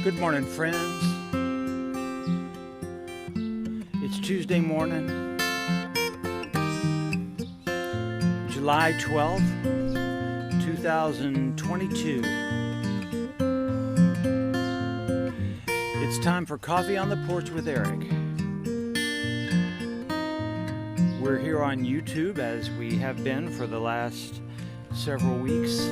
Good morning, friends. It's Tuesday morning, July 12th, 2022. It's time for Coffee on the Porch with Eric. We're here on YouTube as we have been for the last several weeks.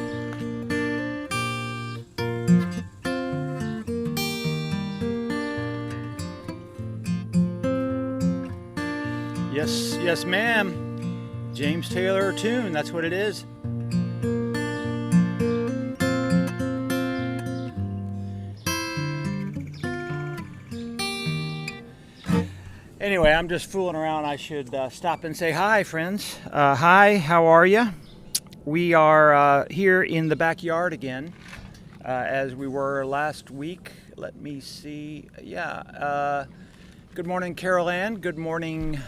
Yes, ma'am. James Taylor tune, that's what it is. Anyway, I'm just fooling around. I should stop and say hi, friends. Hi, how are you? We are here in the backyard again, as we were last week. Let me see. Yeah. Good morning, Carol Ann. Good morning,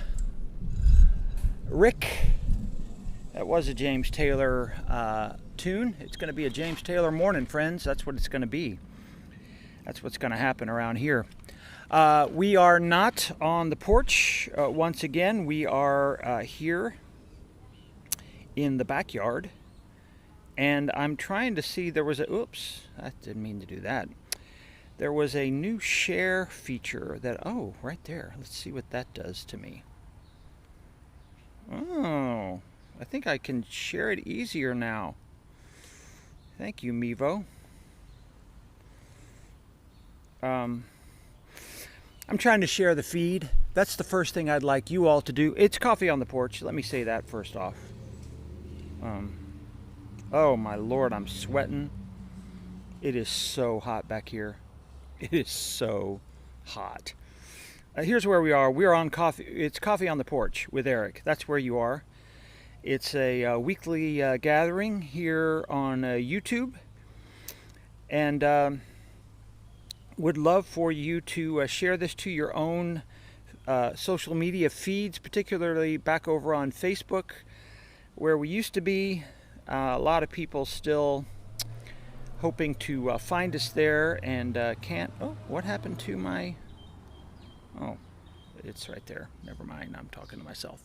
Rick. That was a James Taylor tune. It's going to be a James Taylor morning, friends. That's what it's going to be. That's what's going to happen around here. We are not on the porch once again. We are here in the backyard. And I'm trying to see, there was a, oops, I didn't mean to do that. There was a new share feature that, oh, right there. Let's see what that does to me. Oh, I think I can share it easier now. Thank you, Mevo. I'm trying to share the feed. That's the first thing I'd like you all to do. It's Coffee on the Porch. Let me say that first off. Oh my Lord, I'm sweating. It is so hot back here. It is so hot. Here's where we are. We're on coffee. It's Coffee on the Porch with Eric. That's where you are. It's a weekly gathering here on YouTube, and would love for you to share this to your own social media feeds, particularly back over on Facebook, where we used to be. A lot of people still hoping to find us there and can't. Oh, what happened to my... Oh, it's right there. Never mind. I'm talking to myself.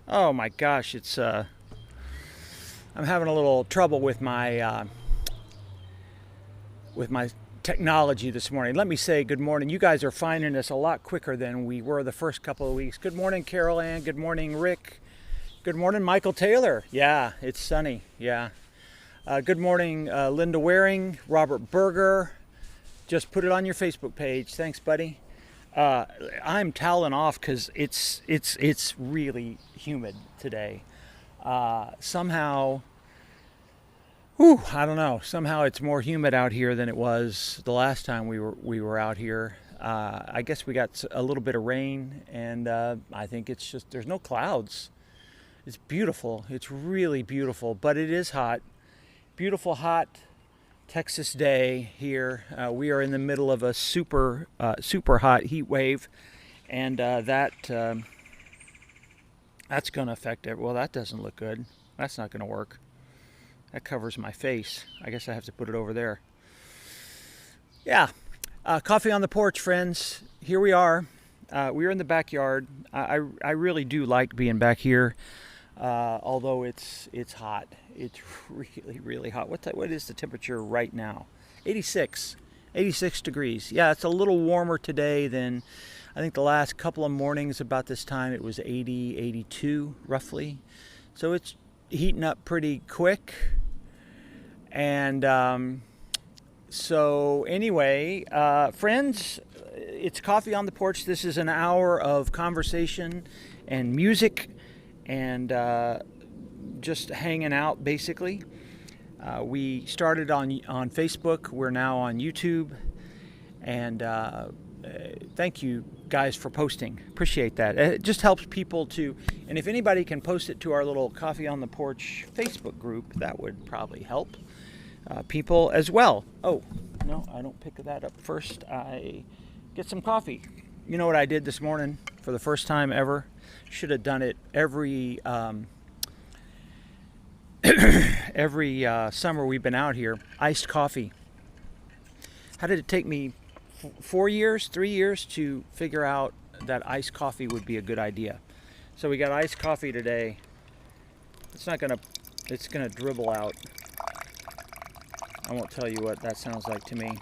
Oh my gosh, it's I'm having a little trouble with my technology this morning. Let me say good morning. You guys are finding us a lot quicker than we were the first couple of weeks. Good morning, Carol Ann. Good morning, Rick. Good morning, Michael Taylor. Yeah, it's sunny. Yeah. Good morning, Linda Waring, Robert Berger. Just put it on your Facebook page. Thanks, buddy. I'm toweling off because it's really humid today. Somehow, I don't know. Somehow it's more humid out here than it was the last time we were out here. I guess we got a little bit of rain, and I think it's just there's no clouds. It's beautiful. It's really beautiful, but it is hot. Beautiful hot Texas day here. We are in the middle of a super hot heat wave, and that's going to affect it. Well, that doesn't look good. That's not going to work. That covers my face. I guess I have to put it over there. Yeah, Coffee on the Porch, friends. Here we are. We're in the backyard. I really do like being back here, although it's hot. It's really, really hot. What is the temperature right now? 86 degrees. Yeah, it's a little warmer today than I think the last couple of mornings about this time. It was 80, 82 roughly. So it's heating up pretty quick. And so anyway, friends, it's Coffee on the Porch. This is an hour of conversation and music and just hanging out, basically. We started on Facebook. We're now on YouTube. And thank you guys for posting. Appreciate that. It just helps people to, and if anybody can post it to our little Coffee on the Porch Facebook group, that would probably help people as well. Oh, no, I don't pick that up first. I get some coffee. You know what I did this morning for the first time ever? Should have done it every summer we've been out here. Iced coffee. How did it take me 4 years, 3 years to figure out that iced coffee would be a good idea. So we got iced coffee today. It's gonna dribble out. I won't tell you what that sounds like to me.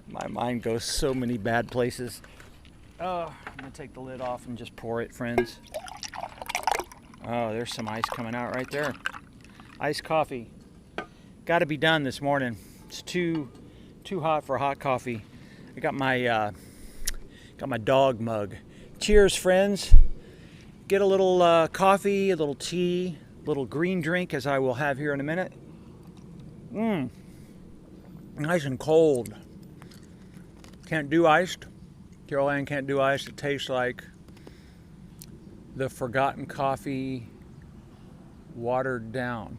My mind goes so many bad places. Oh, I'm gonna take the lid off and just pour it, friends. Oh, there's some ice coming out right there. Iced coffee. Got to be done this morning. It's too hot for hot coffee. I got my dog mug. Cheers, friends. Get a little coffee, a little tea, a little green drink, as I will have here in a minute. Nice and cold. Can't do iced. Carol Ann can't do iced. It tastes like the forgotten coffee watered down.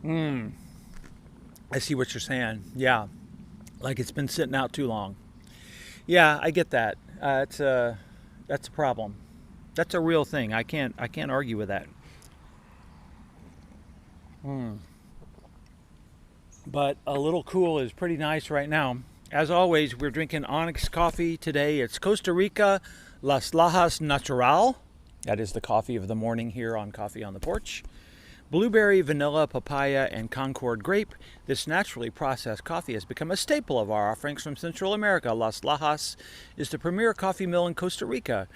I see what you're saying. Yeah, like it's been sitting out too long. Yeah, I get that. That's a problem. That's a real thing. I can't argue with that. But a little cool is pretty nice right now. As always, we're drinking Onyx coffee today. It's Costa Rica Las Lajas Natural. That is the coffee of the morning here on Coffee on the Porch. Blueberry, vanilla, papaya, and Concord grape. This naturally processed coffee has become a staple of our offerings from Central America. Las Lajas is the premier coffee mill in Costa Rica,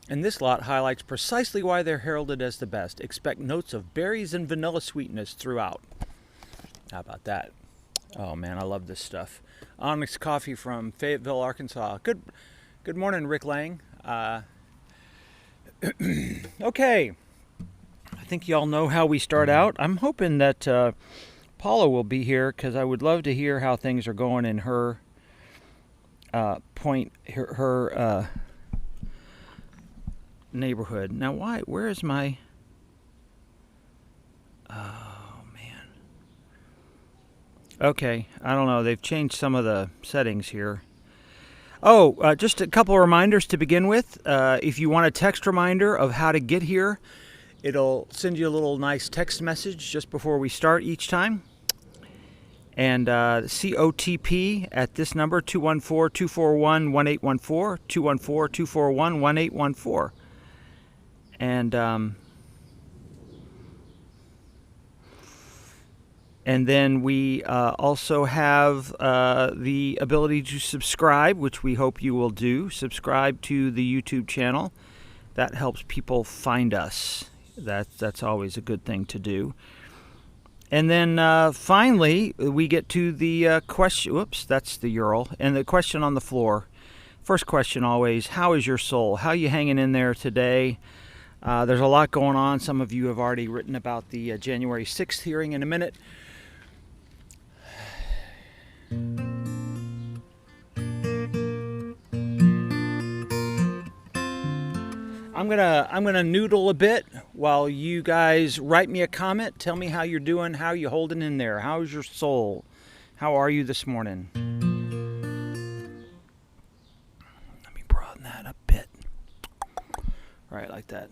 and this lot highlights precisely why they're heralded as the best. Expect notes of berries and vanilla sweetness throughout. How about that? Oh man, I love this stuff. Onyx coffee from Fayetteville, Arkansas. Good morning, Rick Lang. Okay. I think y'all know how we start out. I'm hoping that Paula will be here because I would love to hear how things are going in her neighborhood. Now, where is my... Oh, man. Okay, I don't know. They've changed some of the settings here. Oh, just a couple of reminders to begin with. If you want a text reminder of how to get here, it'll send you a little nice text message just before we start each time. And COTP at this number, 214-241-1814, 214-241-1814. And then we also have the ability to subscribe, which we hope you will do. Subscribe to the YouTube channel. That helps people find us. That's always a good thing to do. And then finally, we get to the question. Whoops, that's the URL. And the question on the floor. First question always, how is your soul? How are you hanging in there today? There's a lot going on. Some of you have already written about the January 6th hearing in a minute. I'm gonna noodle a bit while you guys write me a comment. Tell me how you're doing, how you holding in there, how's your soul, how are you this morning? Let me broaden that a bit. Right, like that.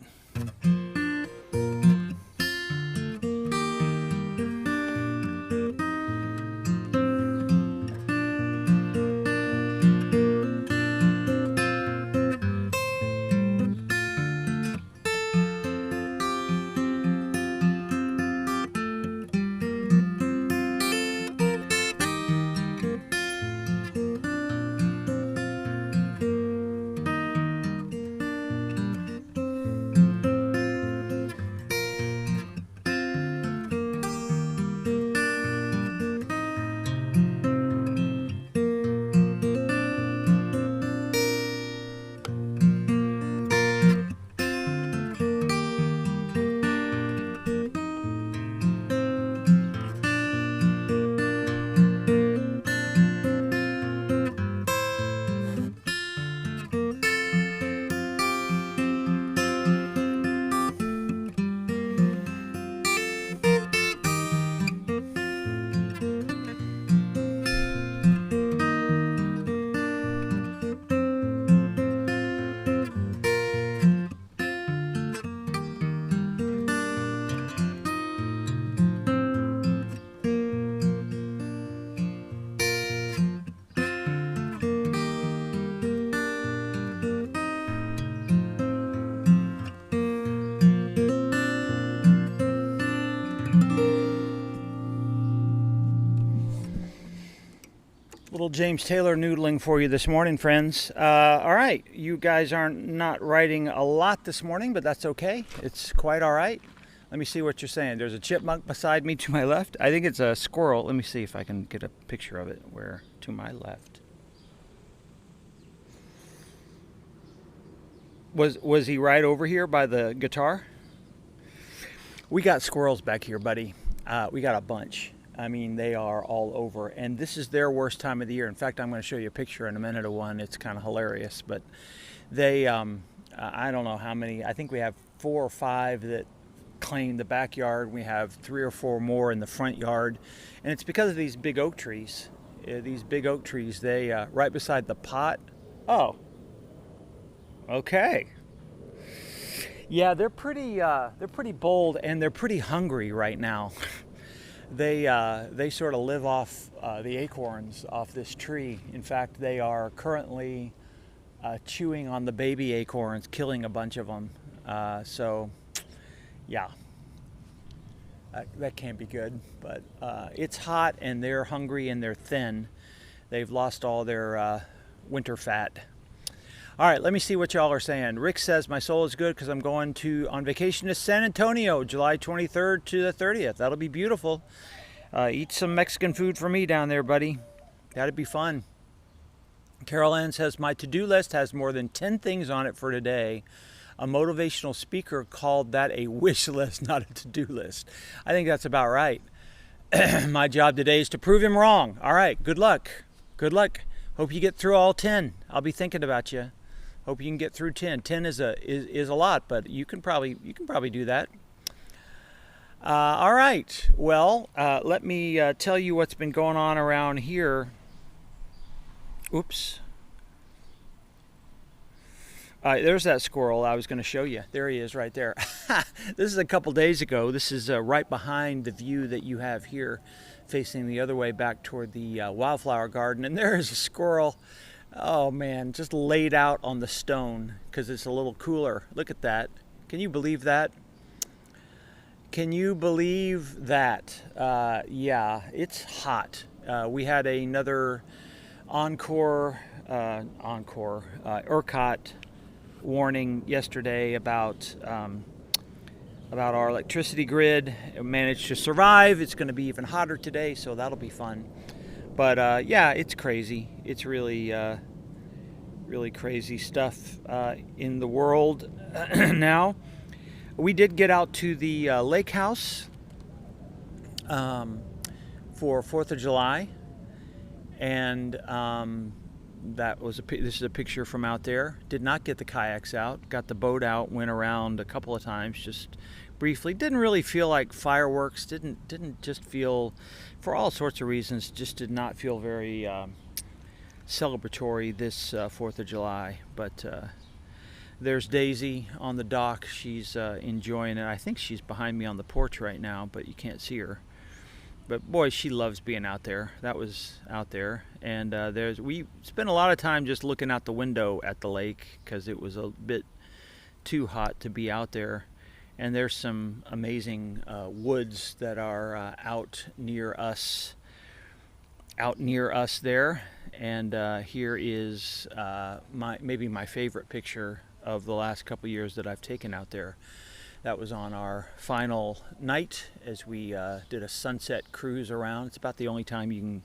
Little James Taylor noodling for you this morning, friends. All right, you guys aren't not writing a lot this morning, but that's okay. It's quite all right. Let me see what you're saying. There's a chipmunk beside me to my left. I think it's a squirrel. Let me see if I can get a picture of it. Where to my left? Was he right over here by the guitar? We got squirrels back here, buddy. We got a bunch. I mean, they are all over, and this is their worst time of the year. In fact, I'm going to show you a picture in a minute of one. It's kind of hilarious, but they, I don't know how many. I think we have 4 or 5 that claim the backyard. We have 3 or 4 more in the front yard, and it's because of these big oak trees. These big oak trees, they right beside the pot. Oh, okay. Yeah, they're pretty bold, and they're pretty hungry right now. They sort of live off the acorns off this tree. In fact, they are currently chewing on the baby acorns, killing a bunch of them. So, yeah, that can't be good. But it's hot, and they're hungry, and they're thin. They've lost all their winter fat. All right, let me see what y'all are saying. Rick says, my soul is good because I'm going on vacation to San Antonio, July 23rd to the 30th. That'll be beautiful. Eat some Mexican food for me down there, buddy. That'd be fun. Carol Ann says, my to-do list has more than 10 things on it for today. A motivational speaker called that a wish list, not a to-do list. I think that's about right. My job today is to prove him wrong. All right, good luck. Good luck. Hope you get through all 10. I'll be thinking about you. Hope you can get through 10. 10 is a lot, but you can probably do that. All right. Well, let me tell you what's been going on around here. Oops. There's that squirrel I was going to show you. There he is right there. This is a couple days ago. This is right behind the view that you have here, facing the other way back toward the wildflower garden. And there is a squirrel. Oh man, just laid out on the stone because it's a little cooler. Look at that. Can you believe that? Can you believe that? Yeah, it's hot. We had another ERCOT warning yesterday about our electricity grid. It managed to survive. It's going to be even hotter today, so that'll be fun. But yeah, it's crazy. It's really crazy stuff in the world now. We did get out to the lake house for 4th of July, and this is a picture from out there. Did not get the kayaks out. Got the boat out. Went around a couple of times, just briefly. Didn't really feel like fireworks. Didn't just feel, for all sorts of reasons, just did not feel very celebratory this 4th of July. But there's Daisy on the dock. She's enjoying it. I think she's behind me on the porch right now, but you can't see her. But boy, she loves being out there. That was out there. And we spent a lot of time just looking out the window at the lake because it was a bit too hot to be out there. And there's some amazing woods that are out near us there. And here is maybe my favorite picture of the last couple years that I've taken out there. That was on our final night as we did a sunset cruise around. It's about the only time you can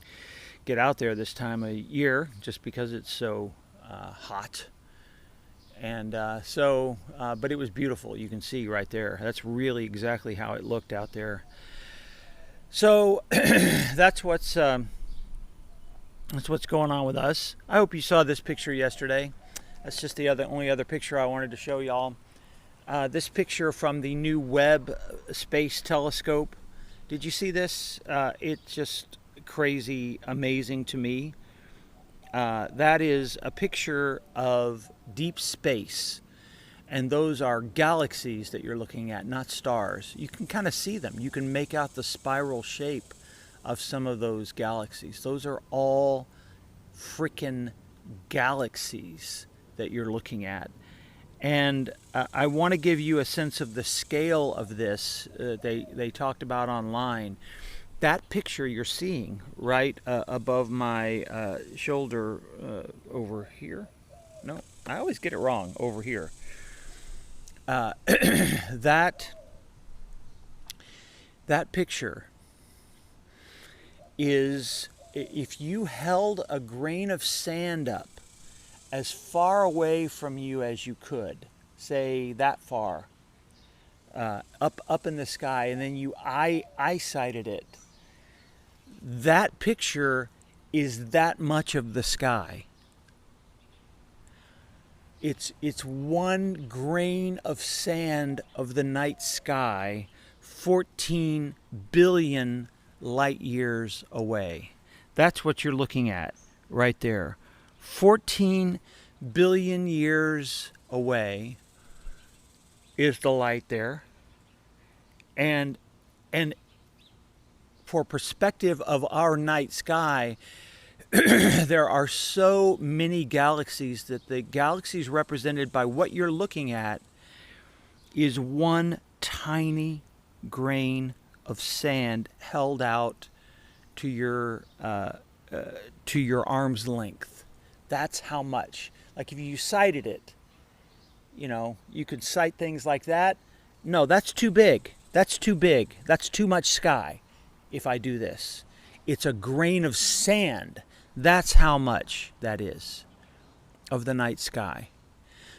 get out there this time of year, just because it's so hot. And but it was beautiful. You can see right there. That's really exactly how it looked out there. So that's what's going on with us. I hope you saw this picture yesterday. That's just the only other picture I wanted to show y'all. This picture from the new Webb Space Telescope. Did you see this? It's just crazy, amazing to me. That is a picture of deep space. And those are galaxies that you're looking at, not stars. You can kind of see them. You can make out the spiral shape of some of those galaxies. Those are all freaking galaxies that you're looking at. And I want to give you a sense of the scale of this. They talked about online. that picture you're seeing right above my shoulder over here. No, I always get it wrong. Over here. That picture is, if you held a grain of sand up as far away from you as you could, say that far, up in the sky, and then you eyesighted it, that picture is that much of the sky. It's one grain of sand of the night sky, 14 billion light years away. That's what you're looking at right there. 14 billion years away is the light there. And for perspective of our night sky, there are so many galaxies that the galaxies represented by what you're looking at is one tiny grain of sand held out to your arm's length. That's how much. Like if you sighted it, you could sight things like that. No, that's too big. That's too big. That's too much sky. If I do this, it's a grain of sand. That's how much that is of the night sky.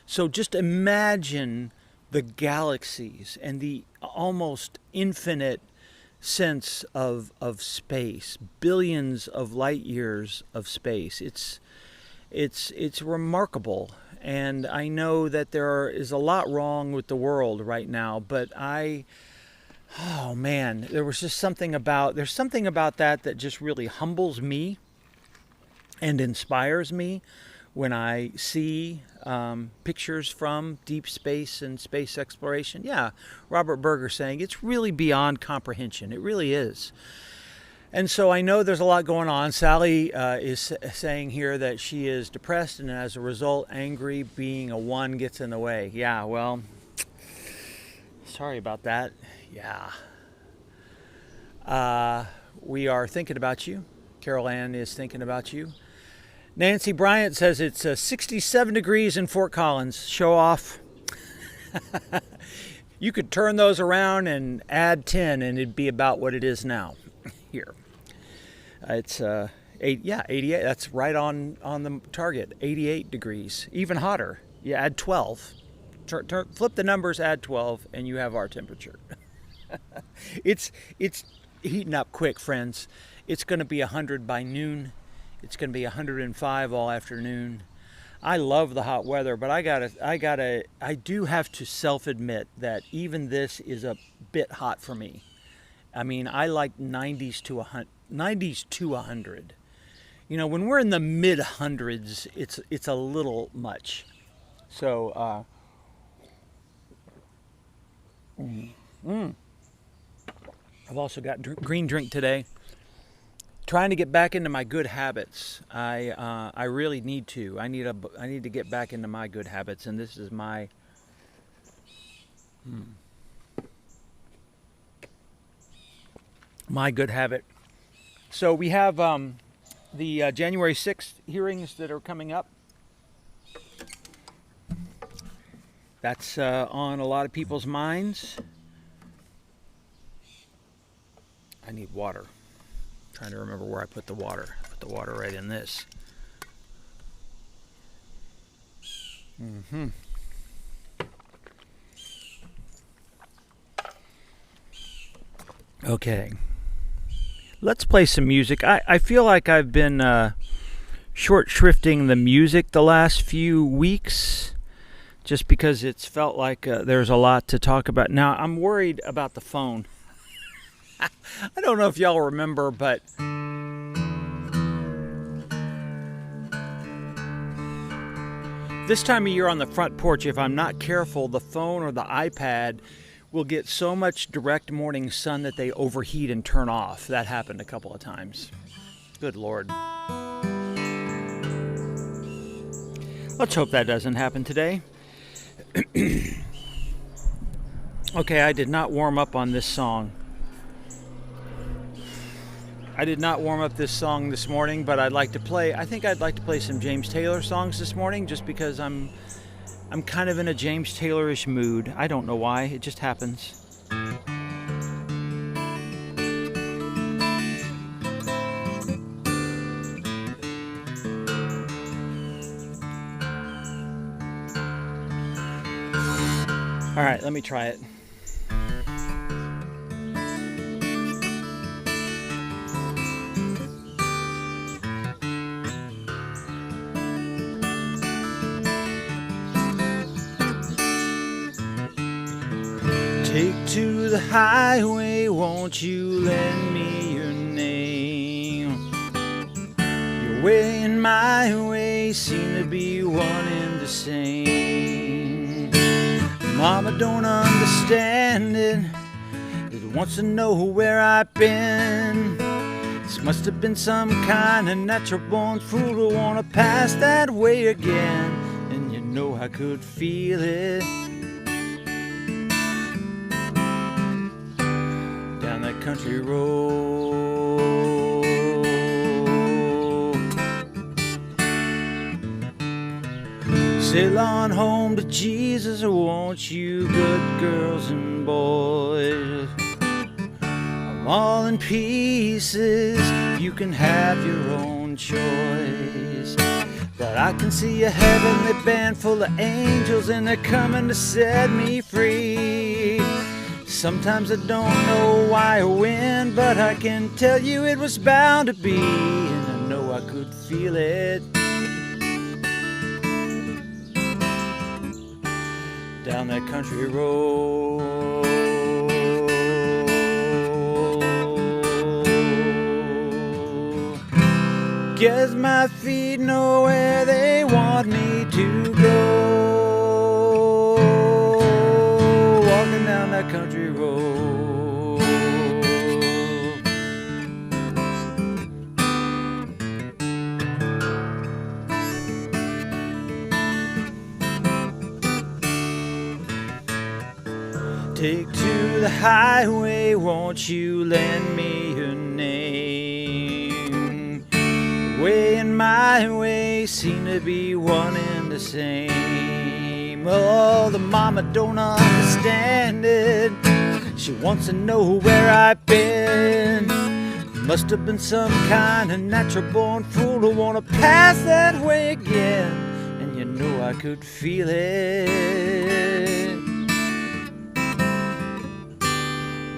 So just imagine the galaxies and the almost infinite sense of space, billions of light years of space. It's remarkable. And I know that there is a lot wrong with the world right now, but oh man, there's something about that just really humbles me and inspires me when I see pictures from deep space and space exploration. Yeah, Robert Berger saying it's really beyond comprehension. It really is. And so I know there's a lot going on. Sally is saying here that she is depressed and as a result angry. Being a one gets in the way. Yeah, well, sorry about that. Yeah. We are thinking about you. Carol Ann is thinking about you. Nancy Bryant says it's 67 degrees in Fort Collins. Show off. You could turn those around and add 10 and it'd be about what it is now here. It's 88. That's right on the target. 88 degrees. Even hotter. You add 12. Flip the numbers, add 12, and you have our temperature. It's heating up quick, friends. It's going to be 100 by noon. It's going to be 105 all afternoon. I love the hot weather, but I do have to self-admit that even this is a bit hot for me. I mean, I like 90s to 100. When we're in the mid hundreds, it's a little much. So, I've also got green drink today. Trying to get back into my good habits. I really need to. I need to get back into my good habits, and this is my my good habit. So we have the January 6th hearings that are coming up. That's on a lot of people's minds. I need water. Trying to remember where I put the water. I put the water right in this. Okay. Let's play some music. I feel like I've been short shrifting the music the last few weeks just because it's felt like there's a lot to talk about. Now, I'm worried about the phone. I don't know if y'all remember, but this time of year on the front porch, if I'm not careful, the phone or the iPad will get so much direct morning sun that they overheat and turn off. That happened a couple of times. Good Lord. Let's hope that doesn't happen today. Okay, I did not warm up on this song. I did not warm up this song this morning, but I think I'd like to play some James Taylor songs this morning, just because I'm kind of in a James Taylor-ish mood. I don't know why, it just happens. All right, let me try it. Take to the highway, won't you lend me your name? Your way and my way seem to be one and the same. Mama don't understand it, it wants to know where I've been. This must have been some kind of natural born fool who wanna pass that way again. And you know I could feel it down that country road. Sail on home to Jesus, won't you, good girls and boys? I'm all in pieces, you can have your own choice. But I can see a heavenly band full of angels, and they're coming to set me free. Sometimes I don't know why or when, but I can tell you it was bound to be. And I know I could feel it down that country road. Guess my feet know where they want me to go, walking down that country road. Take to the highway, won't you lend me your name? The way and my way seem to be one and the same. Oh, the mama don't understand it, she wants to know where I've been. Must have been some kind of natural born fool who wanna pass that way again. And you know I could feel it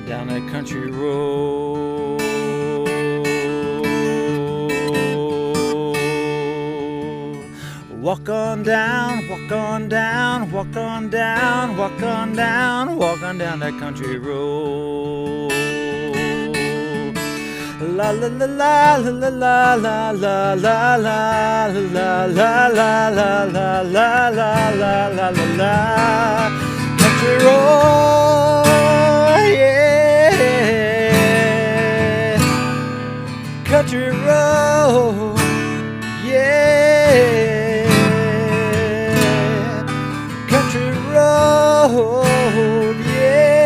down that country road. Walk on down, walk on down, walk on down, walk on down, walk on down that country road. La la la la la la la la la la la la la la la la la la la la. Country road, yeah. Country road, yeah. Country road, yeah.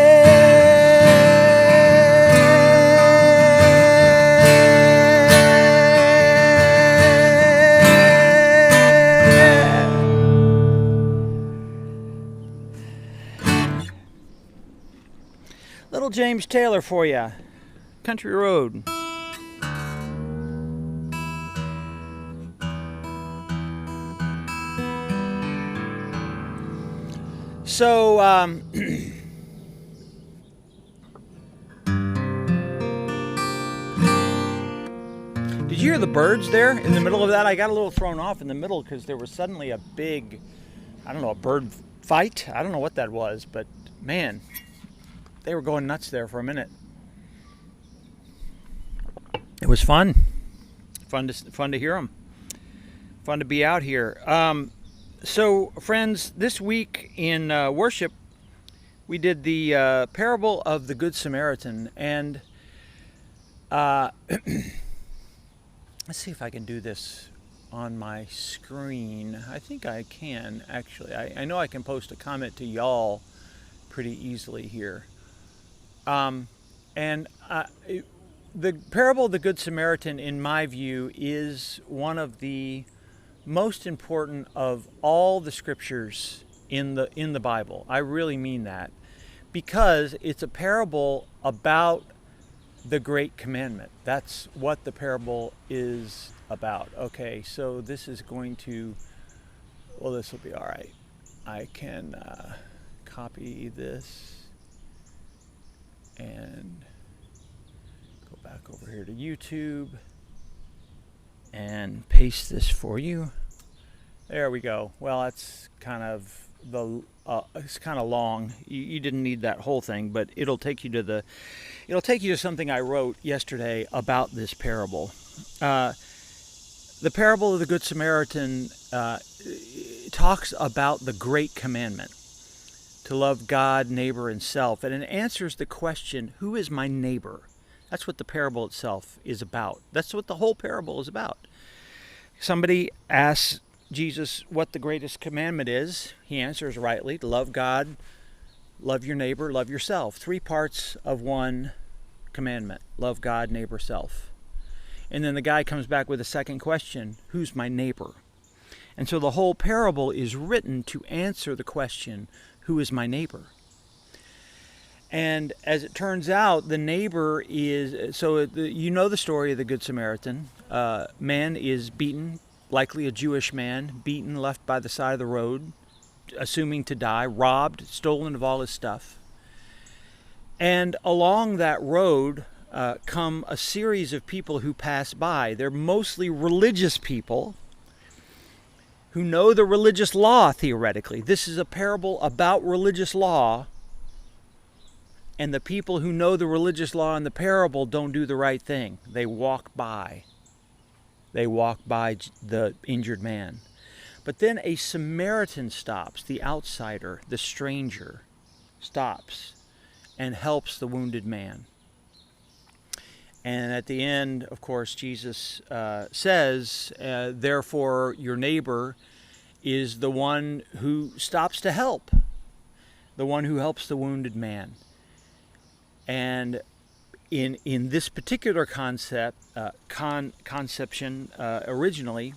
Little James Taylor for you. Country road. So, did you hear the birds there in the middle of that? I got a little thrown off in the middle because there was suddenly a big, I don't know, a bird fight. I don't know what that was, but man, they were going nuts there for a minute. It was fun to hear them, fun to be out here. So, friends, this week in worship, we did the parable of the Good Samaritan, and let's see if I can do this on my screen. I think I can, actually. I know I can post a comment to y'all pretty easily here. The parable of the Good Samaritan, in my view, is one of the most important of all the scriptures in the Bible. I really mean that, because it's a parable about the great commandment. That's what the parable is about. Okay, so this is going to, well, this will be all right. I can copy this and go back over here to YouTube and paste this for you. There we go. Well, that's kind of it's kind of long. You didn't need that whole thing, but it'll take you to something I wrote yesterday about this parable. The parable of the Good Samaritan talks about the great commandment to love God, neighbor, and self, and it answers the question, who is my neighbor? That's what the parable itself is about. That's what the whole parable is about. Somebody asks Jesus what the greatest commandment is. He answers rightly, to love God, love your neighbor, love yourself. 3 parts of one commandment: love God, neighbor, self. And then the guy comes back with a second question: who's my neighbor? And so the whole parable is written to answer the question, who is my neighbor? And as it turns out, the neighbor is, you know the story of the Good Samaritan. Man is beaten, likely a Jewish man, beaten, left by the side of the road, assuming to die, robbed, stolen of all his stuff. And along that road come a series of people who pass by. They're mostly religious people who know the religious law, theoretically. This is a parable about religious law, and the people who know the religious law in the parable don't do the right thing. They walk by. They walk by the injured man. But then a Samaritan stops, the outsider, the stranger, stops and helps the wounded man. And at the end, of course, Jesus says, therefore your neighbor is the one who stops to help, the one who helps the wounded man. And in this particular conception, originally,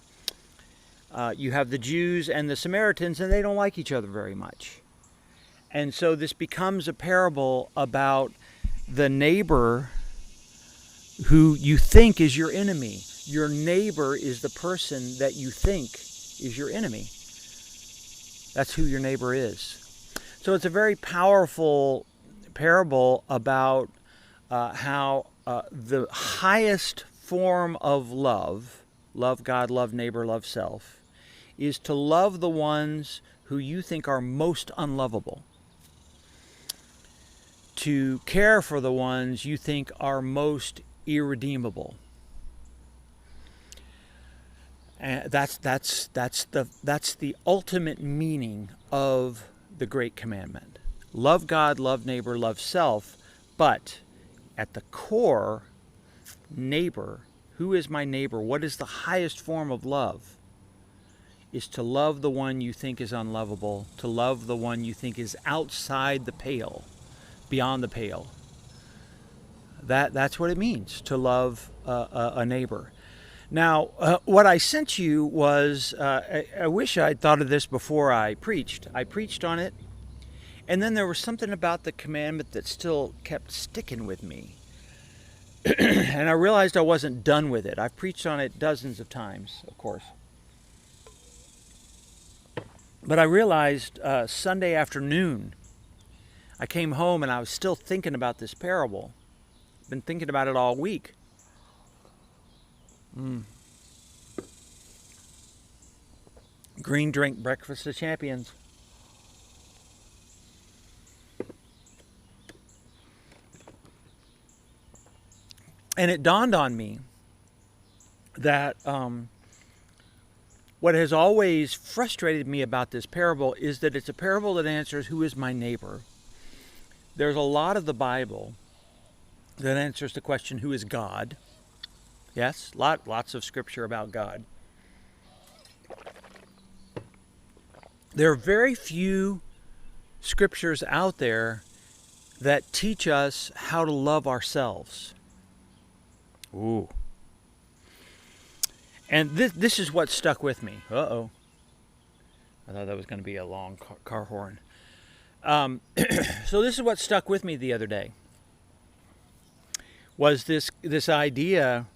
you have the Jews and the Samaritans, and they don't like each other very much. And so this becomes a parable about the neighbor who you think is your enemy. Your neighbor is the person that you think is your enemy. That's who your neighbor is. So it's a very powerful parable about how the highest form of love God, love neighbor, love self, is to love the ones who you think are most unlovable, to care for the ones you think are most irredeemable. And that's the ultimate meaning of the great commandment. Love God, love neighbor, love self, but at the core, neighbor, who is my neighbor? What is the highest form of love? Is to love the one you think is unlovable, to love the one you think is outside the pale, beyond the pale. That's what it means to love a neighbor. Now, what I sent you was, I wish I'd thought of this before I preached. I preached on it, and then there was something about the commandment that still kept sticking with me. And I realized I wasn't done with it. I've preached on it dozens of times, of course. But I realized Sunday afternoon, I came home and I was still thinking about this parable. Been thinking about it all week. Green drink, breakfast of champions. And it dawned on me that what has always frustrated me about this parable is that it's a parable that answers, who is my neighbor? There's a lot of the Bible that answers the question, who is God? Yes, lots of scripture about God. There are very few scriptures out there that teach us how to love ourselves. Ooh. And this is what stuck with me. Uh-oh. I thought that was going to be a long car horn. So this is what stuck with me the other day. Was this idea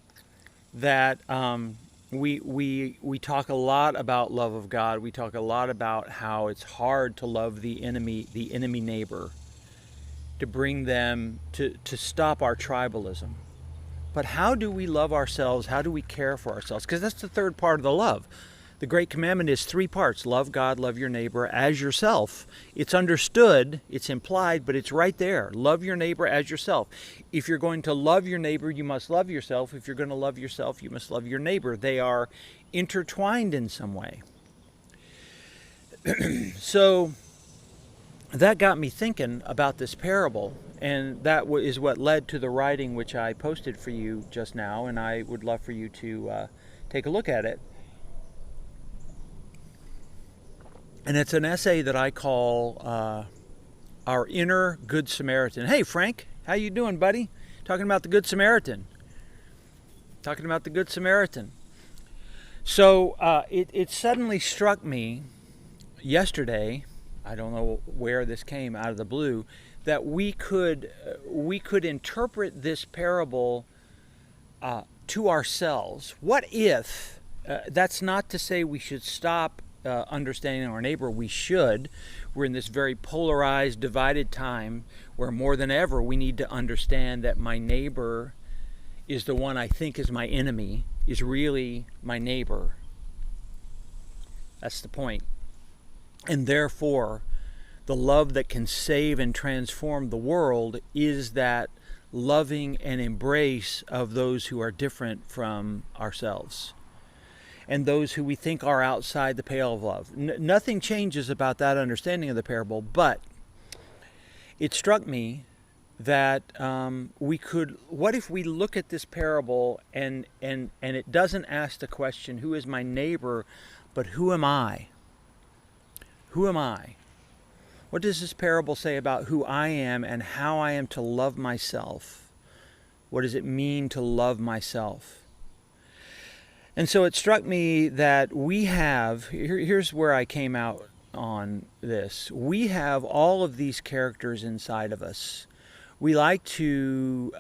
that we talk a lot about love of God. We talk a lot about how it's hard to love the enemy neighbor, to bring them to stop our tribalism. But how do we love ourselves? How do we care for ourselves? Because that's the third part of the love. The Great Commandment is 3 parts. Love God, love your neighbor as yourself. It's understood, it's implied, but it's right there. Love your neighbor as yourself. If you're going to love your neighbor, you must love yourself. If you're going to love yourself, you must love your neighbor. They are intertwined in some way. So that got me thinking about this parable, and that is what led to the writing which I posted for you just now, and I would love for you to take a look at it. And it's an essay that I call Our Inner Good Samaritan. Hey, Frank, how you doing, buddy? Talking about the Good Samaritan. Talking about the Good Samaritan. So it suddenly struck me yesterday, I don't know where this came out of the blue, that we could interpret this parable to ourselves. What if, that's not to say we should stop understanding our neighbor. We should. We're in this very polarized, divided time where more than ever we need to understand that my neighbor is the one I think is my enemy, is really my neighbor. That's the point. And therefore, the love that can save and transform the world is that loving and embrace of those who are different from ourselves and those who we think are outside the pale of love. Nothing changes about that understanding of the parable, but it struck me that what if we look at this parable and it doesn't ask the question, who is my neighbor, but who am I? Who am I? What does this parable say about who I am and how I am to love myself? What does it mean to love myself? And so it struck me that we have, here's where I came out on this. We have all of these characters inside of us. We like to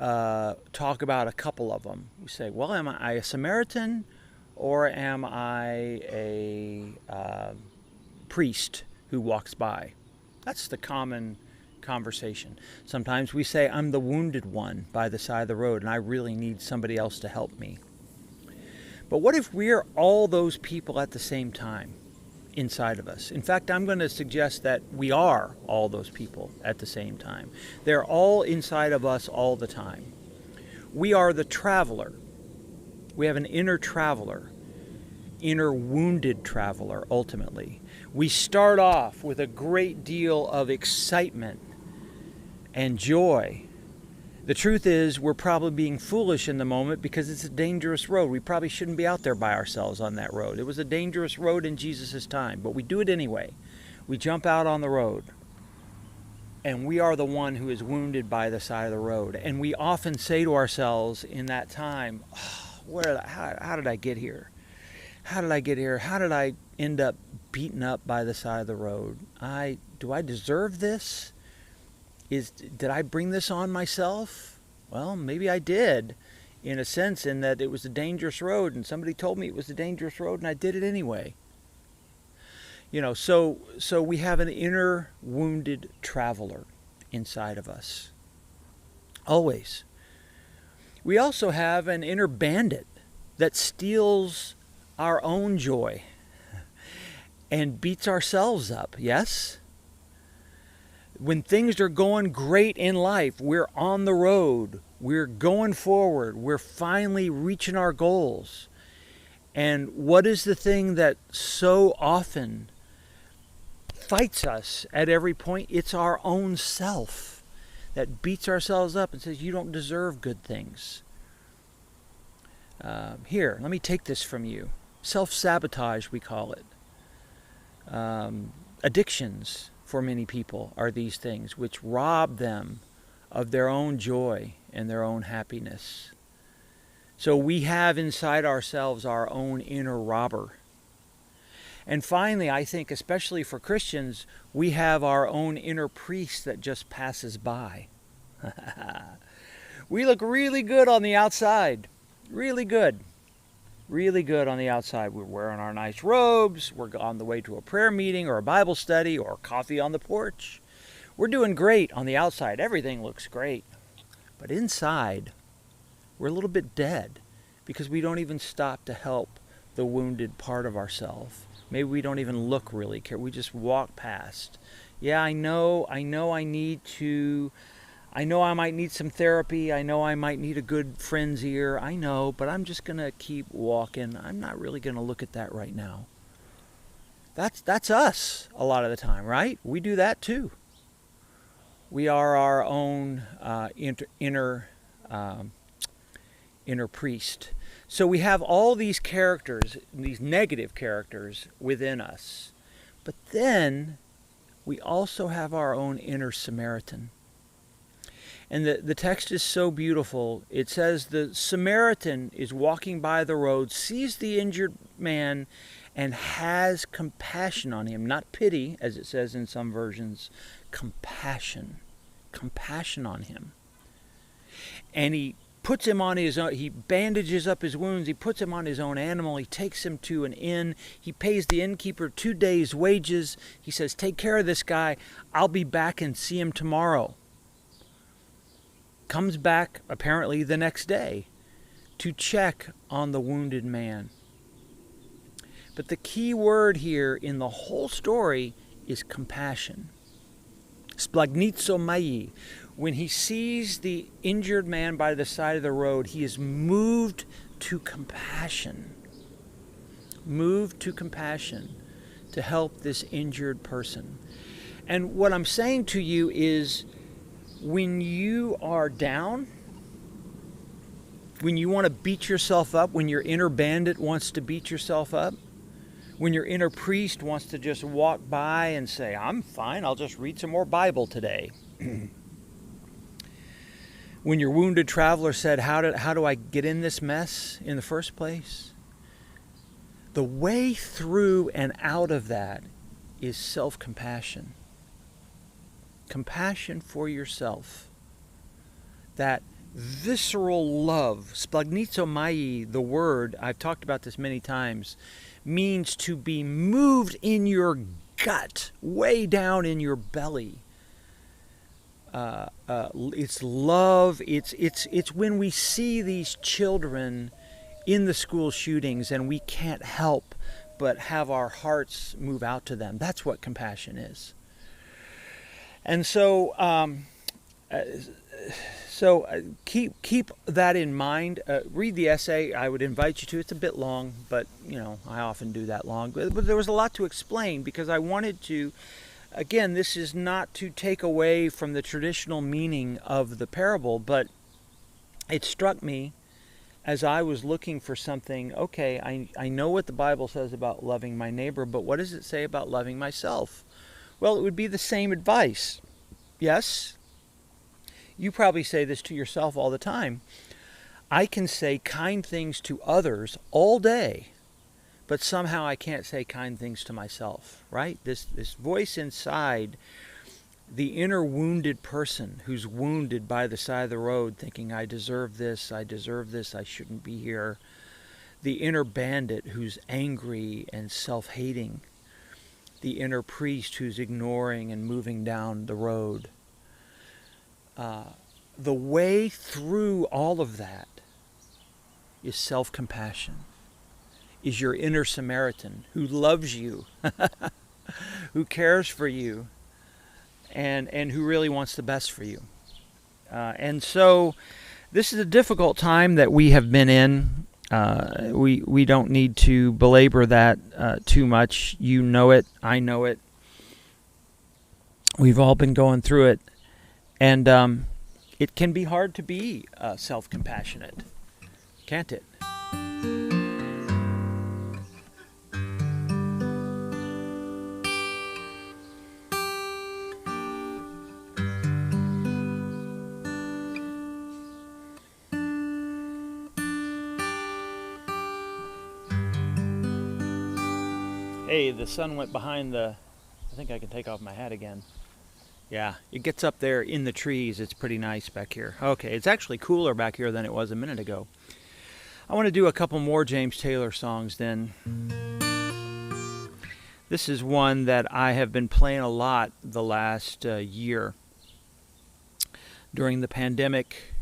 talk about a couple of them. We say, well, am I a Samaritan or am I a priest who walks by? That's the common conversation. Sometimes we say, I'm the wounded one by the side of the road and I really need somebody else to help me. But what if we're all those people at the same time inside of us? In fact, I'm going to suggest that we are all those people at the same time. They're all inside of us all the time. We are the traveler. We have an inner traveler, inner wounded traveler, ultimately. We start off with a great deal of excitement and joy. The truth is, we're probably being foolish in the moment because it's a dangerous road. We probably shouldn't be out there by ourselves on that road. It was a dangerous road in Jesus' time, but we do it anyway. We jump out on the road, and we are the one who is wounded by the side of the road. And we often say to ourselves in that time, how did I get here? How did I get here? How did I end up beaten up by the side of the road? Do I deserve this? Did I bring this on myself? Well, maybe I did, in a sense, in that it was a dangerous road, and somebody told me it was a dangerous road, and I did it anyway. So we have an inner wounded traveler inside of us. Always. We also have an inner bandit that steals our own joy and beats ourselves up, yes? When things are going great in life, we're on the road, we're going forward, we're finally reaching our goals. And what is the thing that so often fights us at every point? It's our own self that beats ourselves up and says, you don't deserve good things. Here, let me take this from you. Self-sabotage, we call it. Addictions, for many people, are these things which rob them of their own joy and their own happiness. So we have inside ourselves our own inner robber. And finally, I think especially for Christians, we have our own inner priest that just passes by. We look really good on the outside. Really good. Really good on the outside. We're wearing our nice robes. We're on the way to a prayer meeting or a Bible study or coffee on the porch. We're doing great on the outside. Everything looks great. But inside, we're a little bit dead because we don't even stop to help the wounded part of ourselves. Maybe we don't even look really care. We just walk past. Yeah, I know I might need some therapy. I know I might need a good friend's ear. I know, but I'm just going to keep walking. I'm not really going to look at that right now. That's us a lot of the time, right? We do that too. We are our own inner priest. So we have all these characters, these negative characters within us. But then we also have our own inner Samaritan. And the text is so beautiful. It says the Samaritan is walking by the road, sees the injured man, and has compassion on him. Not pity, as it says in some versions. Compassion. Compassion on him. And he puts him on his own, he bandages up his wounds, he puts him on his own animal, he takes him to an inn, he pays the innkeeper 2 days' wages, he says, take care of this guy, I'll be back and see him tomorrow. Comes back, apparently the next day, to check on the wounded man. But the key word here in the whole story is compassion. Splagnitsomai. When he sees the injured man by the side of the road, he is moved to compassion. Moved to compassion to help this injured person. And what I'm saying to you is, when you are down, when you want to beat yourself up, when your inner bandit wants to beat yourself up, when your inner priest wants to just walk by and say, I'm fine, I'll just read some more Bible today. When your wounded traveler said, how do I get in this mess in the first place? The way through and out of that is self-compassion. Compassion for yourself. That visceral love, splagnitsomai, the word, I've talked about this many times, means to be moved in your gut, way down in your belly. It's love. It's when we see these children in the school shootings and we can't help but have our hearts move out to them. That's what compassion is. And so, keep that in mind. Read the essay. I would invite you to. It's a bit long, but I often do that long. But there was a lot to explain because I wanted to. Again, this is not to take away from the traditional meaning of the parable, but it struck me as I was looking for something. Okay, I know what the Bible says about loving my neighbor, but what does it say about loving myself? Well, it would be the same advice. Yes, you probably say this to yourself all the time. I can say kind things to others all day, but somehow I can't say kind things to myself, right? This voice inside, the inner wounded person who's wounded by the side of the road thinking, I deserve this, I shouldn't be here. The inner bandit who's angry and self-hating. The inner priest who's ignoring and moving down the road. The way through all of that is self-compassion. Is your inner Samaritan who loves you, who cares for you, and who really wants the best for you. And so this is a difficult time that we have been in. We don't need to belabor that too much. You know it. I know it. We've all been going through it. And it can be hard to be self-compassionate, can't it? Hey, the sun went behind the... I think I can take off my hat again. Yeah, it gets up there in the trees. It's pretty nice back here. Okay, it's actually cooler back here than it was a minute ago. I want to do a couple more James Taylor songs then. This is one that I have been playing a lot the last year. During the pandemic,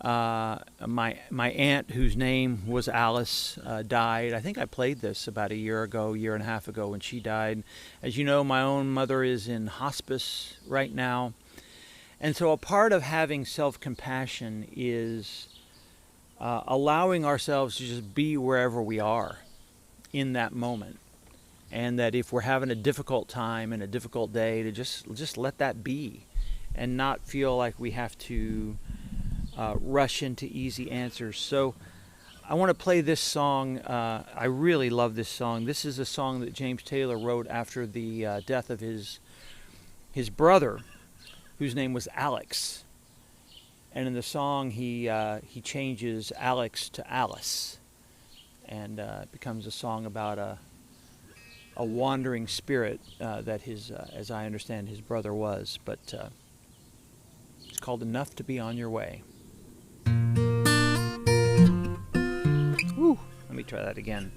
my aunt, whose name was Alice, died. I think I played this about a year and a half ago when she died. As you know, my own mother is in hospice right now. And so a part of having self-compassion is allowing ourselves to just be wherever we are in that moment. And that if we're having a difficult time and a difficult day, to just let that be and not feel like we have to rush into easy answers. So I want to play this song. I really love this song. This is a song that James Taylor wrote after the death of his brother, whose name was Alex. And in the song, he changes Alex to Alice, and it becomes a song about a wandering spirit that as I understand, his brother was. But it's called "Enough to Be on Your Way." Woo! Let me try that again.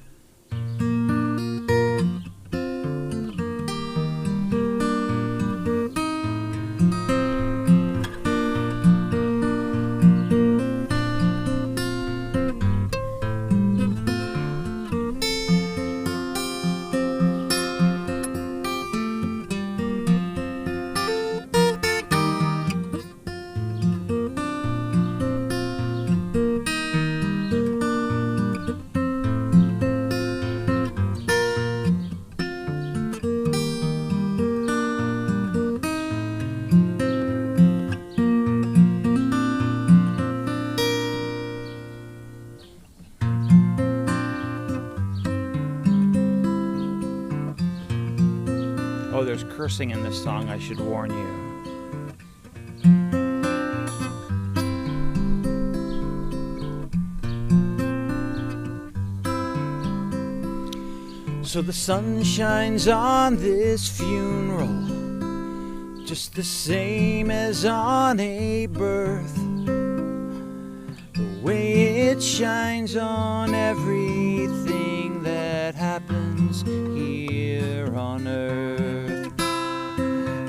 Oh, there's cursing in this song, I should warn you. So the sun shines on this funeral, just the same as on a birth. The way it shines on everything that happens here on earth.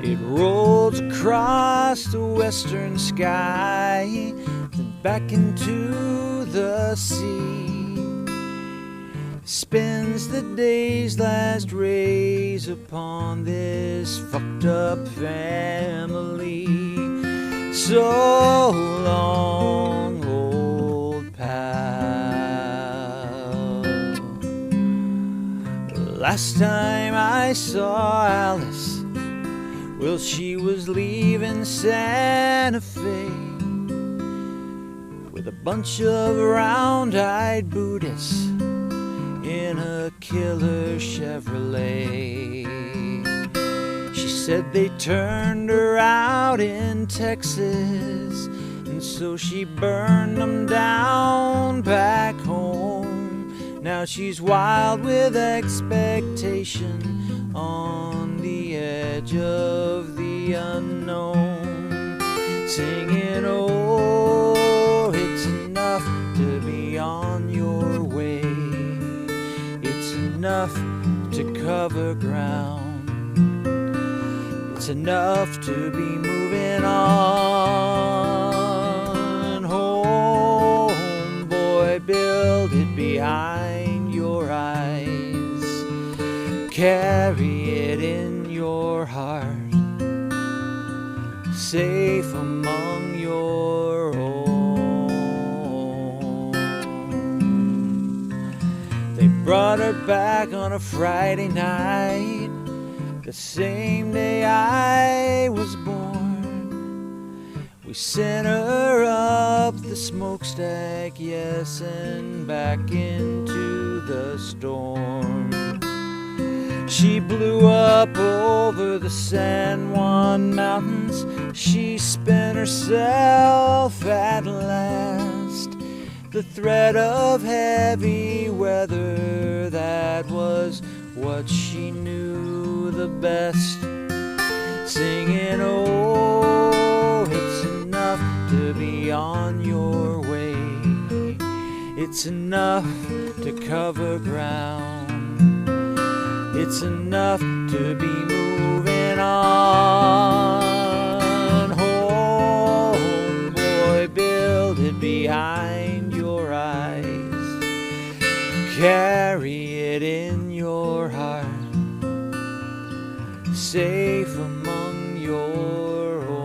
It rolls across the western sky, then back into the sea. Spends the day's last rays upon this fucked up family. So long, old pal. The last time I saw Alice, well, she was leaving Santa Fe with a bunch of round-eyed Buddhists in a killer Chevrolet. She said they turned her out in Texas, and so she burned them down back home. Now she's wild with expectation on the edge of the unknown, singing, oh, it's enough to be on your way. It's enough to cover ground. It's enough to be moving on. Home, boy, build it behind your eyes. Carry it in your heart, safe among your own. They brought her back on a Friday night, the same day I was born. We sent her up the smokestack, yes, and back into the storm. She blew up over the San Juan Mountains. She spent herself at last. The threat of heavy weather, that was what she knew the best, singing, oh, it's enough to be on your way. It's enough to cover ground. It's enough to be moving on. Homeboy, build it behind your eyes. Carry it in your heart, safe among your own.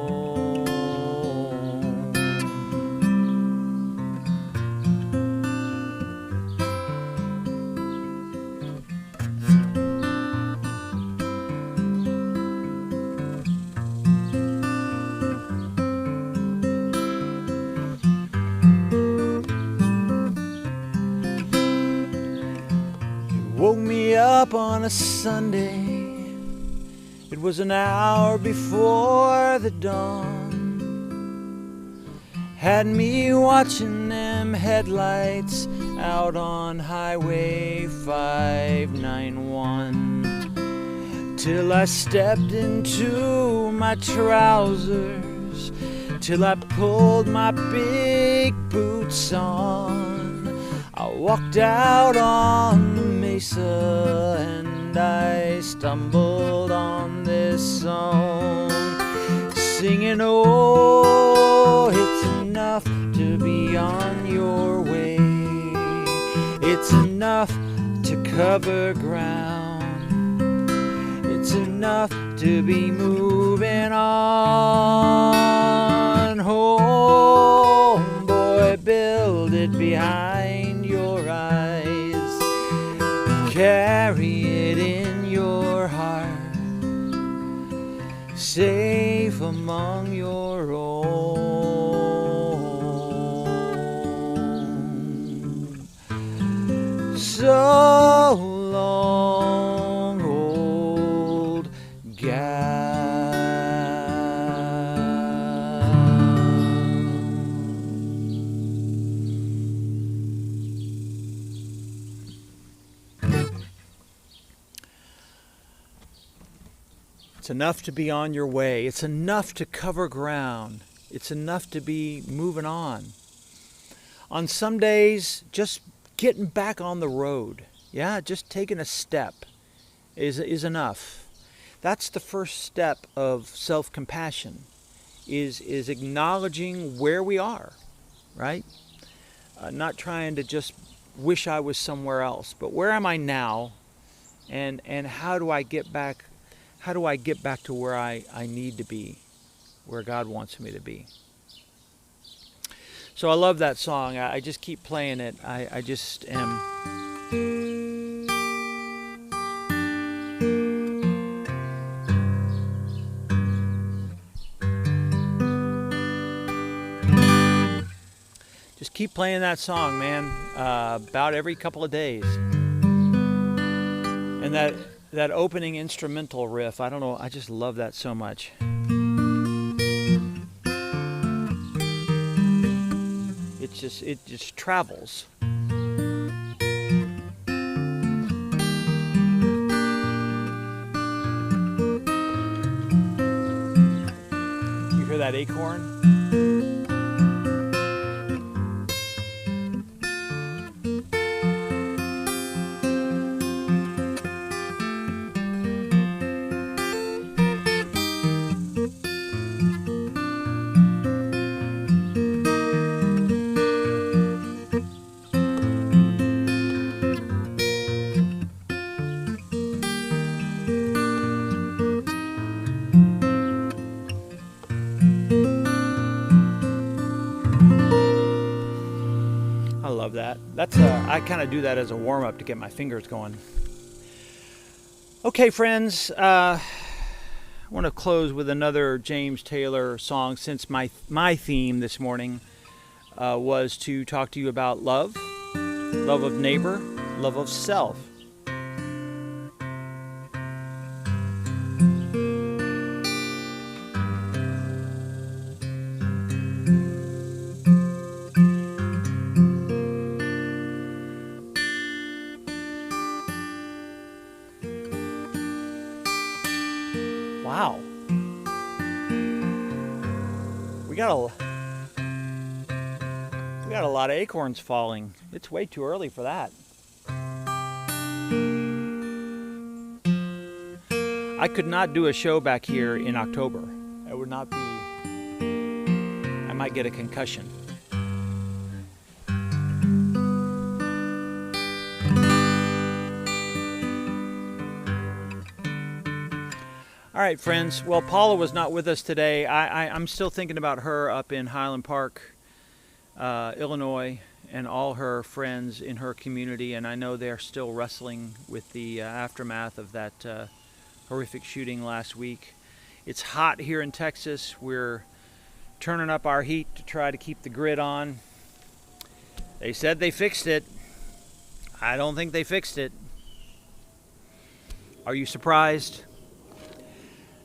Woke me up on a Sunday. It was an hour before the dawn. Had me watching them headlights out on Highway 591, till I stepped into my trousers, till I pulled my big boots on. I walked out on the mesa and I stumbled on this song, singing, oh, it's enough to be on your way. It's enough to cover ground. It's enough to be moving on. Homeboy, build it behind your eyes. Carry it in your heart, safe among your own. So long, old gal. It's enough to be on your way. It's enough to cover ground. It's enough to be moving on. On some days, just getting back on the road, just taking a step is enough. That's the first step of self-compassion, is acknowledging where we are, right? Not trying to just wish I was somewhere else, but where am I now, and how do I get back? How do I get back to where I need to be, where God wants me to be? So I love that song. I just keep playing it. I just am. Just keep playing that song, man, about every couple of days. And that opening instrumental riff, I don't know, I just love that so much. It just travels. You hear that acorn? That. I kind of do that as a warm-up to get my fingers going. Okay, friends, I want to close with another James Taylor song, since my theme this morning was to talk to you about love of neighbor, love of self. we got a lot of acorns falling. It's way too early for that. I could not do a show back here in October. It would not be. I might get a concussion. All right, friends. Well, Paula was not with us today. I'm still thinking about her up in Highland Park, Illinois, and all her friends in her community. And I know they're still wrestling with the aftermath of that horrific shooting last week. It's hot here in Texas. We're turning up our heat to try to keep the grid on. They said they fixed it. I don't think they fixed it. Are you surprised?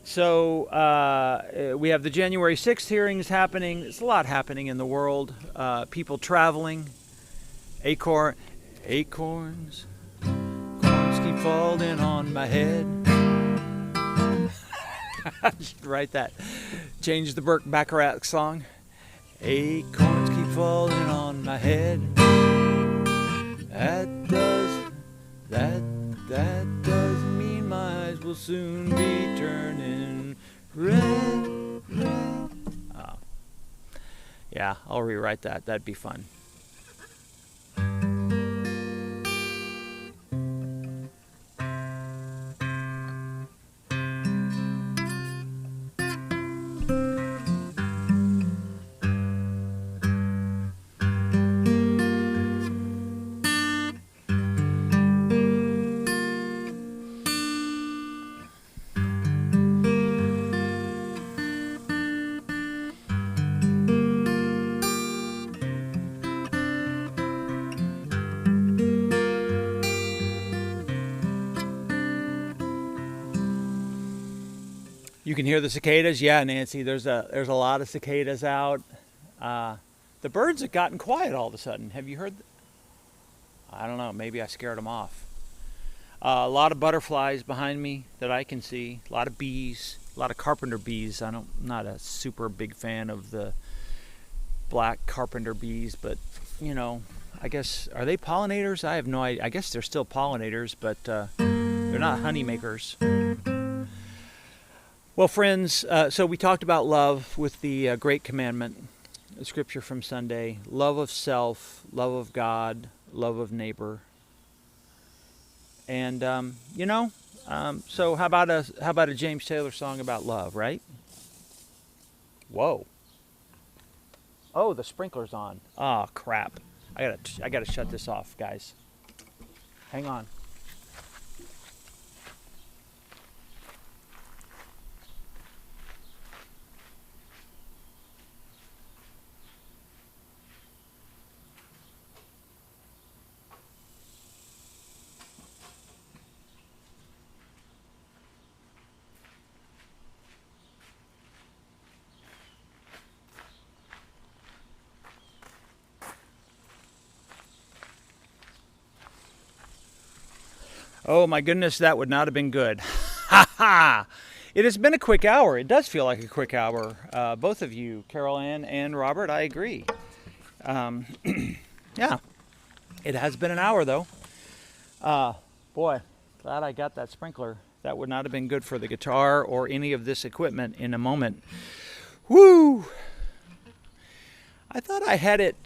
So we have the January 6th hearings happening. There's a lot happening in the world. People traveling. Acorns keep falling on my head. I should write that. Change the Burt Bacharach song. Acorns keep falling on my head. That doesn't mean my eyes will soon be turning red. Oh. Yeah, I'll rewrite that. That'd be fun. You can hear the cicadas. Yeah, Nancy, there's a lot of cicadas out. The birds have gotten quiet all of a sudden. Have you heard? I don't know. Maybe I scared them off. A lot of butterflies behind me that I can see. A lot of bees. A lot of carpenter bees. I'm not a super big fan of the black carpenter bees, but you know, I guess, are they pollinators? I have no idea. I guess they're still pollinators, but they're not honey makers. Well, friends, so we talked about love with the Great Commandment, the scripture from Sunday. Love of self, love of God, love of neighbor. And, so how about a James Taylor song about love, right? Whoa. Oh, the sprinkler's on. Oh, crap. I gotta shut this off, guys. Hang on. Oh my goodness, that would not have been good. Ha ha! It has been a quick hour. It does feel like a quick hour. Both of you, Carol Ann and Robert, I agree. Yeah, it has been an hour though. Boy, glad I got that sprinkler. That would not have been good for the guitar or any of this equipment in a moment. Woo! I thought I had it.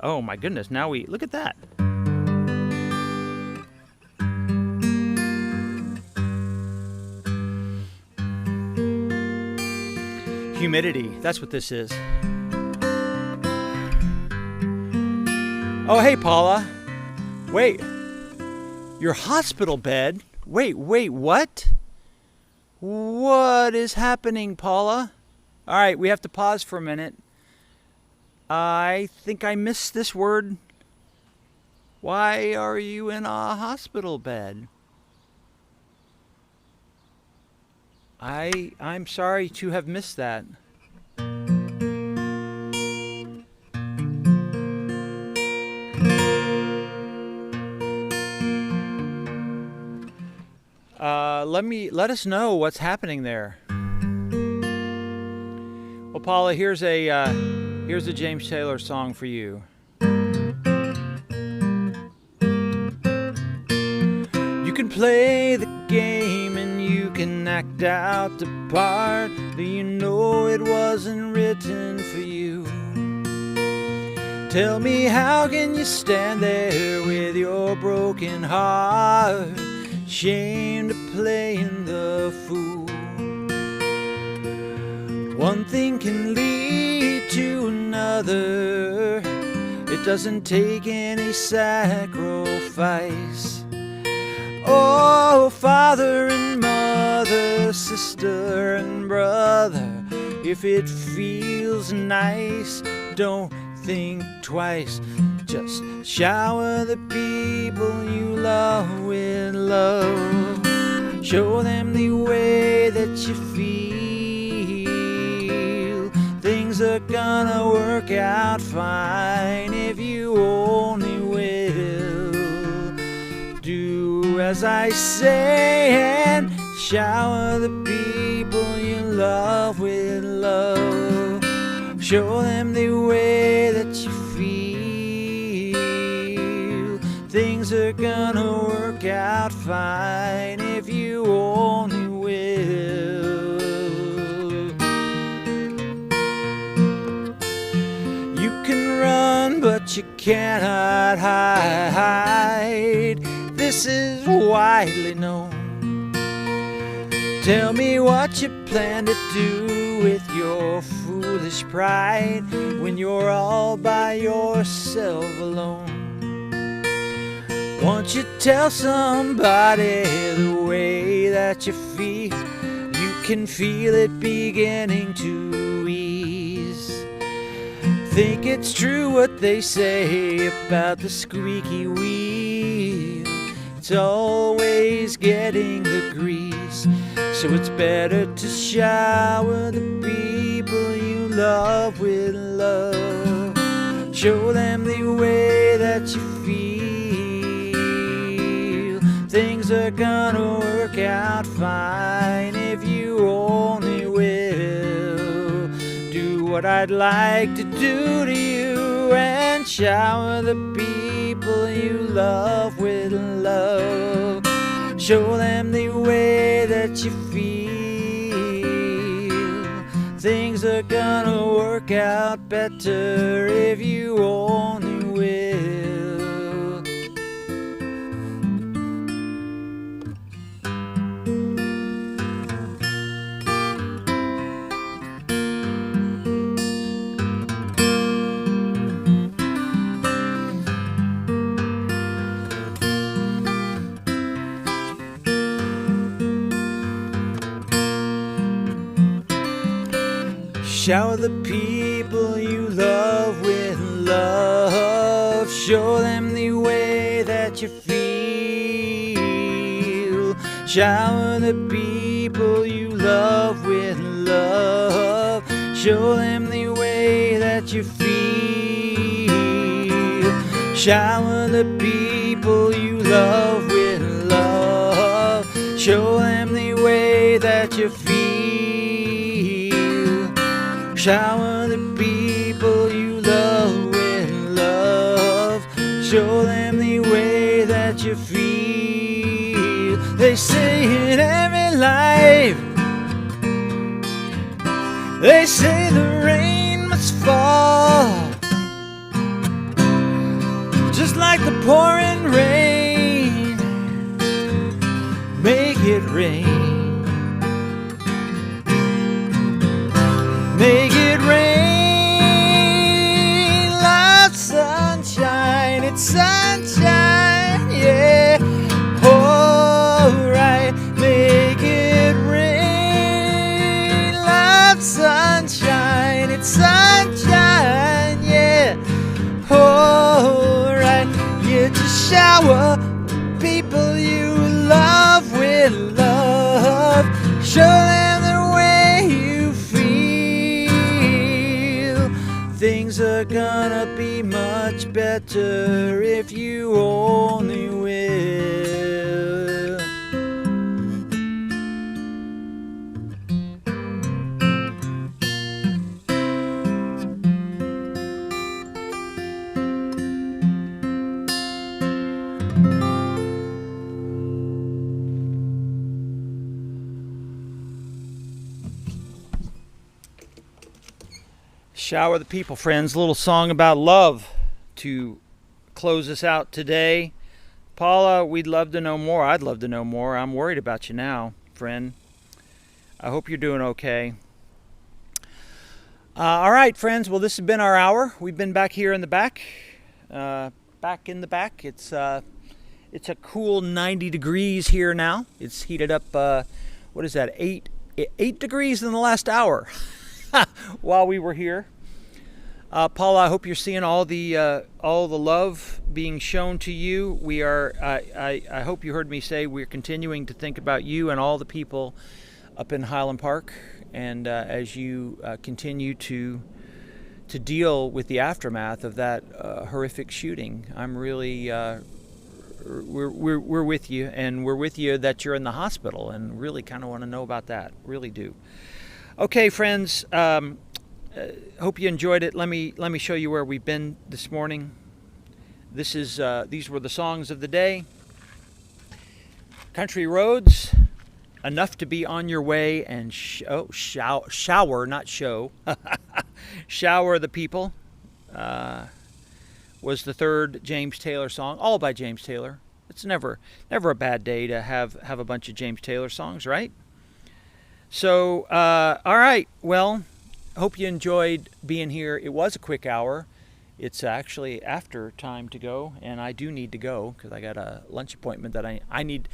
Oh my goodness, now look at that. Humidity, that's what this is. Oh, hey, Paula. Wait, your hospital bed? Wait, what? What is happening, Paula? All right, we have to pause for a minute. I think I missed this word. Why are you in a hospital bed? I'm sorry to have missed that. let us know what's happening there. Well, Paula, here's a James Taylor song for you. You can play the game and you can act out the part, but you know it wasn't written for you. Tell me, how can you stand there with your broken heart, ashamed of playing the fool? One thing can lead to another. It doesn't take any sacrifice. Oh, father and mother, sister and brother, if it feels nice, don't think twice. Just shower the people you love with love. Show them the way that you feel. Things are gonna work out fine if you only will. Do as I say and shower the people you love with love. Show them the way that you feel. Things are gonna work out fine if you only will. You can run, but you cannot hide. This is widely known. Tell me what you plan to do with your foolish pride when you're all by yourself alone. Won't you tell somebody the way that you feel? You can feel it beginning to ease. Think it's true what they say about the squeaky wheel. It's always getting the grease. So it's better to shower the people you love with love. Show them the way that you feel. Things are gonna work out fine if you only will. Do what I'd like to do to you and shower the people you love with love. Show them the way that you feel. Things are gonna work out better if you only will. Shower the people you love with love. Show them the way that you feel. Shower the people you love with love. Show them the way that you feel. Shower the people you love with love. Show them the way that you feel. Shower the people you love with love. Show them the way that you feel. They say in every life, they say the rain must fall, just like the pouring rain. Make it rain. Make it rain like sunshine. It's sunshine, yeah. Alright, make it rain like sunshine. It's sunshine, yeah. Alright, yeah, just shower people you love with love. Show them the way you feel. Things are gonna be much better if you only will. Shower the people, friends. A little song about love to close us out today. Paula, we'd love to know more. I'd love to know more. I'm worried about you now, friend. I hope you're doing okay. All right, friends. Well, this has been our hour. We've been back here in the back. Back in the back. It's a cool 90 degrees here now. It's heated up, what is that, 8 degrees in the last hour while we were here. Paula, I hope you're seeing all the love being shown to you. We are. I hope you heard me say we're continuing to think about you and all the people up in Highland Park, and as you continue to deal with the aftermath of that horrific shooting. I'm really we're with you, and we're with you that you're in the hospital, and really kind of want to know about that. Really do. Okay, friends. Hope you enjoyed it. Let me show you where we've been this morning. These were the songs of the day. Country roads, enough to be on your way, and shower, not show. Shower the people was the third James Taylor song, all by James Taylor. It's never a bad day to have a bunch of James Taylor songs, right? So, all right, well. Hope you enjoyed being here. It was a quick hour. It's actually after time to go, and I do need to go because I got a lunch appointment that I need.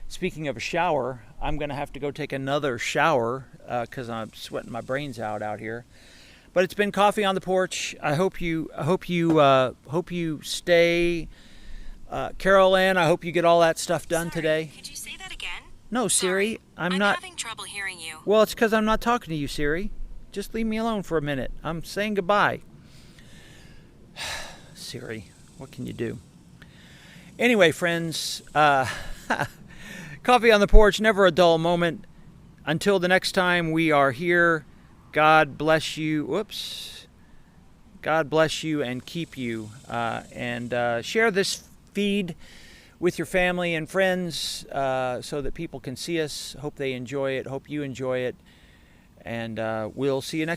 Speaking of a shower, I'm going to have to go take another shower because I'm sweating my brains out here. But it's been Coffee on the Porch. I hope you stay. Carol Ann, I hope you get all that stuff done today. Could you say that again? No, Siri, I'm not. having trouble hearing you. Well, it's because I'm not talking to you, Siri. Just leave me alone for a minute. I'm saying goodbye. Siri, what can you do? Anyway, friends, Coffee on the Porch, never a dull moment. Until the next time we are here, God bless you. Whoops. God bless you and keep you. And share this feed with your family and friends so that people can see us. Hope they enjoy it. Hope you enjoy it. And we'll see you next